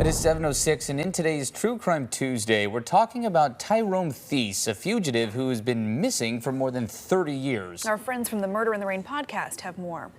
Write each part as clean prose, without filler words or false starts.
It is 7:06, and in today's True Crime Tuesday, we're talking about Tyrone Thies, a fugitive who has been missing for more than 30 years. Our friends from the Murder in the Rain podcast have more.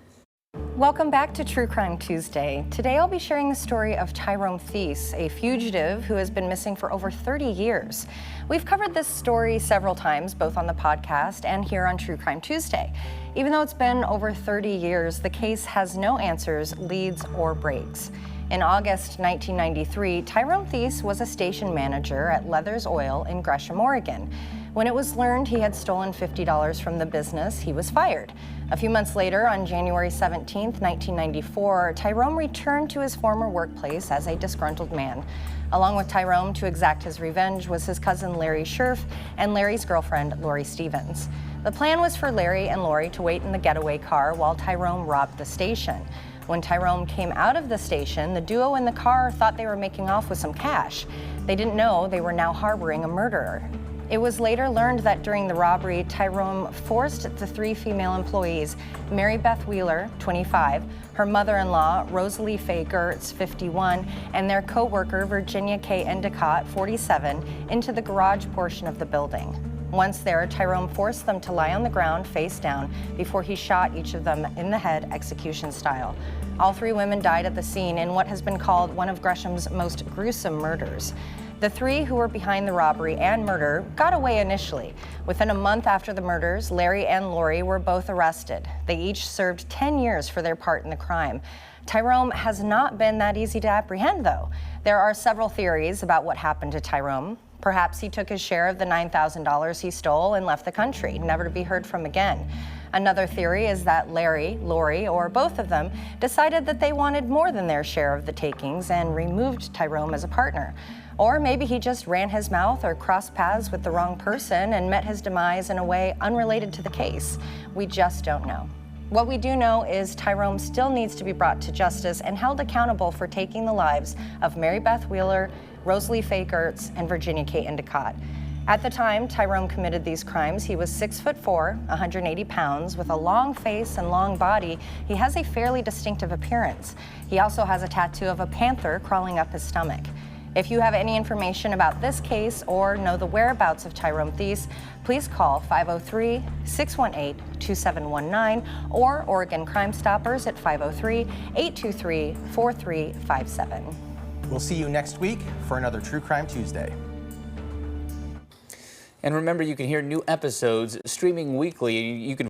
Welcome back to True Crime Tuesday. Today I'll be sharing the story of Tyrone Thies, a fugitive who has been missing for over 30 years. We've covered this story several times, both on the podcast and here on True Crime Tuesday. Even though it's been over 30 years, the case has no answers, leads, or breaks. In August 1993, Tyrone Thies was a station manager at Leathers Oil in Gresham, Oregon. When it was learned he had stolen $50 from the business, he was fired. A few months later, on January 17, 1994, Tyrone returned to his former workplace as a disgruntled man. Along with Tyrone to exact his revenge was his cousin Larry Scherf and Larry's girlfriend Lori Stevens. The plan was for Larry and Lori to wait in the getaway car while Tyrone robbed the station. When Tyrone came out of the station, the duo in the car thought they were making off with some cash. They didn't know they were now harboring a murderer. It was later learned that during the robbery, Tyrone forced the three female employees, Mary Beth Wheeler, 25, her mother-in-law, Rosalie Faye Gertz, 51, and their co-worker, Virginia K. Endicott, 47, into the garage portion of the building. Once there, Tyrone forced them to lie on the ground face down before he shot each of them in the head, execution style. All three women died at the scene in what has been called one of Gresham's most gruesome murders. The three who were behind the robbery and murder got away initially. Within a month after the murders, Larry and Lori were both arrested. They each served 10 years for their part in the crime. Tyrone has not been that easy to apprehend, though. There are several theories about what happened to Tyrone. Perhaps he took his share of the $9,000 he stole and left the country, never to be heard from again. Another theory is that Larry, Lori, or both of them decided that they wanted more than their share of the takings and removed Tyrone as a partner. Or maybe he just ran his mouth or crossed paths with the wrong person and met his demise in a way unrelated to the case. We just don't know. What we do know is Tyrone still needs to be brought to justice and held accountable for taking the lives of Mary Beth Wheeler, Rosalie Faye Gertz, and Virginia K. Endicott. At the time Tyrone committed these crimes, he was 6'4", 180 pounds, with a long face and long body. He has a fairly distinctive appearance. He also has a tattoo of a panther crawling up his stomach. If you have any information about this case or know the whereabouts of Tyrone Thies, please call 503-618-2719 or Oregon Crime Stoppers at 503-823-4357. We'll see you next week for another True Crime Tuesday. And remember, you can hear new episodes streaming weekly. You can